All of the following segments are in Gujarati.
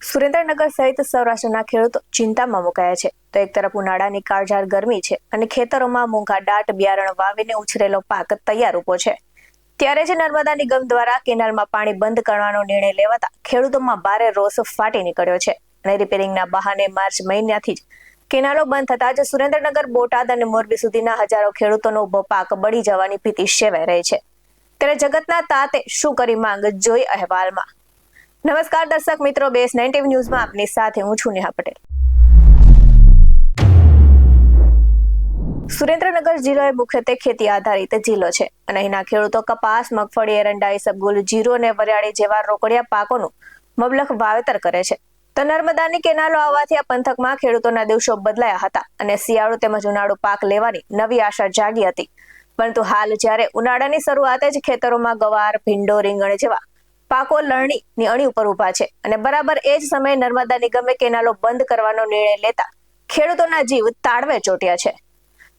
સુરેન્દ્રનગર સહિત સૌરાષ્ટ્રના ખેડૂતો ચિંતામાં મુકાયા છે. તો એક તરફ ઉનાળાની કાળઝાળ ગરમી છે અને ખેતરોમાં મૂંગા દાટ બિયારણ વાવીને ઉછરેલો પાક તૈયાર ઉભો છે. ત્યારે જ નર્મદા નિગમ દ્વારા કેનાલમાં પાણી બંધ કરવાનો નિર્ણય લેવાતા ખેડૂતોમાં ભારે રોષ ફાટી નીકળ્યો છે અને રિપેરિંગના બહાને માર્ચ મહિનાથી જ કેનાલો બંધ થતા જ સુરેન્દ્રનગર, બોટાદ અને મોરબી સુધીના હજારો ખેડૂતોનો ઉભો પાક બળી જવાની ભીતિ સેવાઈ રહી છે. ત્યારે જગતના તાતે શું કરી માંગ જોઈ અહેવાલમાં. નમસ્કાર દર્શક મિત્રો, BS9 TV ન્યૂઝમાં આપની સાથે હું છું નેહા પટેલ. સુરેન્દ્રનગર જિલ્લો એ મુખ્યત્વે ખેતી આધારિત જિલ્લો છે અને અહીંના ખેડૂતો કપાસ, મગફળી, એરંડા, ઈસબગુલ, જીરું અને વરિયાળી જેવા રોકડિયા પાકોનું મબલખ વાવેતર કરે છે. તો નર્મદાની કેનાલો આવવાથી આ પંથકમાં ખેડૂતોના દિવસો બદલાયા હતા અને શિયાળુ તેમજ ઉનાળુ પાક લેવાની નવી આશા જાગી હતી. પરંતુ હાલ જ્યારે ઉનાળાની શરૂઆતે જ ખેતરોમાં ગવાર, ભીંડો, રીંગણ જેવા પાકો લણણીની અણી ઉપર ઉભા છે અને બરાબર એ જ સમયે નર્મદા નિગમે કેનાલો બંધ કરવાનો નિર્ણય લેતા ખેડૂતોના જીવ તાળવે ચોટ્યા છે.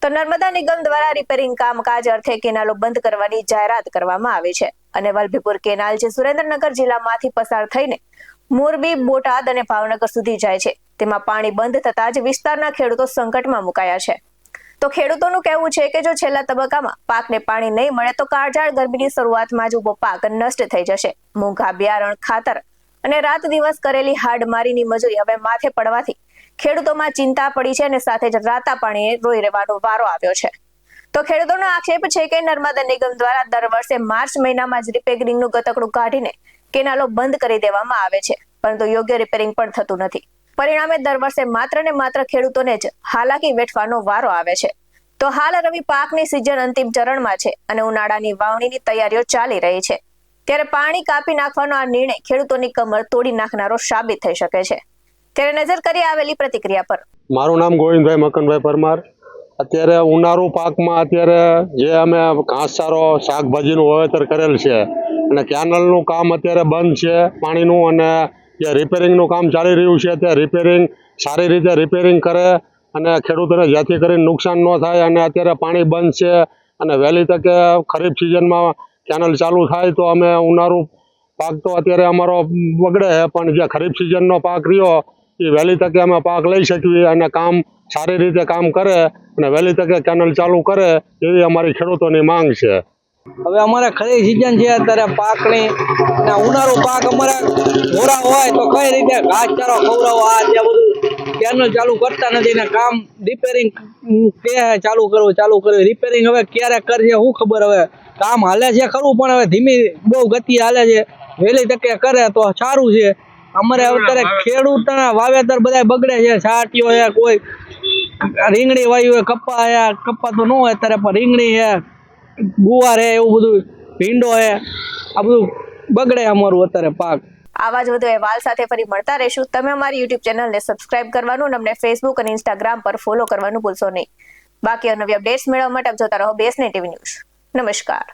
તો નર્મદા નિગમ દ્વારા રિપેરિંગ કામકાજ અર્થે કેનાલો બંધ કરવાની જાહેરાત કરવામાં આવી છે અને વલભીપુર કેનાલ જે સુરેન્દ્રનગર જિલ્લામાંથી પસાર થઈને મોરબી, બોટાદ અને ભાવનગર સુધી જાય છે, તેમાં પાણી બંધ થતા જ વિસ્તારના ખેડૂતો સંકટમાં મુકાયા છે. તો ખેડૂતોનું કહેવું છે કે જો છેલ્લા તબક્કામાં પાકને પાણી નહીં મળે તો કાળઝાળ ગરમીની શરૂઆતમાં જ ઉભો પાક નષ્ટ થઈ જશે. મોંઘા બિયારણ, ખાતર અને રાત દિવસ કરેલી હાડમારીની મજૂરી હવે માથે પડવાથી ખેડૂતોમાં ચિંતા પડી છે અને સાથે જ રાતા પાણીએ રોઈ રહેવાનો વારો આવ્યો છે. તો ખેડૂતોનો આક્ષેપ છે કે નર્મદા નિગમ દ્વારા દર વર્ષે માર્ચ મહિનામાં જ રિપેરિંગનું ગતકડું કાઢીને કેનાલો બંધ કરી દેવામાં આવે છે, પરંતુ યોગ્ય રિપેરિંગ પણ થતું નથી. પરિણામે દર વર્ષે માત્ર ને માત્ર ખેડૂતોને જ હાલાકી વેઠવાનો વારો આવે છે. તો હાલ રવિ પાકની સિઝન અંતિમ ચરણમાં છે અને ઉનાળાની વાવણીની તૈયારીઓ ચાલી રહી છે. ત્યારે પાણી કાપી નાખવાનો આ નિર્ણય ખેડૂતોની કમર તોડી નાખનારો સાબિત થઈ શકે છે. ત્યારે નજર કરી આવેલી પ્રતિક્રિયા પર. મારું નામ ગોવિંદભાઈ મકનભાઈ પરમાર. અત્યારે ઉનાળુ પાકમાં અત્યારે જે અમે ઘાસચારો, શાકભાજીનું વાવેતર કરેલ છે અને કેનાલનું કામ અત્યારે બંધ છે પાણીનું, અને જે રિપેરિંગનું કામ ચાલી રહ્યું છે તે રિપેરિંગ સારી રીતે રિપેરિંગ કરે અને ખેડૂતોને જેથી કરીને નુકસાન ન થાય. અને અત્યારે પાણી બંધ છે અને વહેલી તકે ખરીફ સિઝનમાં કેનાલ ચાલુ થાય તો અમે ઉનાળુ પાક તો અત્યારે અમારો બગડે છે, પણ જે ખરીફ સિઝનનો પાક રહ્યો એ વહેલી તકે અમે પાક લઈ શકીએ અને કામ સારી રીતે કામ કરે અને વહેલી તકે કેનાલ ચાલુ કરે એવી અમારી ખેડૂતોની માંગ છે. હવે અમારે ખરી સિઝન છે અત્યારે પાકની, અને ઉનાળુ પાક અમારે મોરા હોય તો કઈ રીતે ઘાસચારો ખવડાવો, આ જે બધું કેનલ ચાલુ કરતા નથી ને કામ રિપેરિંગ કે ચાલુ કરવું રિપેરિંગ હવે ક્યારે કરશે શું ખબર. હવે કામ હાલે છે ખરું પણ હવે ધીમી બહુ ગતિ હાલે છે, વહેલી તકે કરે તો સારું છે. અમારે અત્યારે ખેડૂતના વાવેતર બધા બગડે છે. છાંટીઓ છે, કોઈ રીંગણી વાયુ હોય, કપ્પા તો ન હોય અત્યારે, પણ રીંગણી છે, ગુવાર હે, એવું બધું ભીંડો હે, આ બધું બગડે અમારું અત્યારે પાક. આવા જ વધુ અહેવાલ સાથે ફરી મળતા રહીશું. તમે અમારી YouTube ચેનલને સબસ્ક્રાઇબ કરવાનું અને અમને Facebook અને Instagram પર ફોલો કરવાનું ભૂલશો નહીં. બાકી નવી અપડેટ્સ મેળવવા માટે જોતા રહો BS9 TV ન્યૂઝ. નમસ્કાર.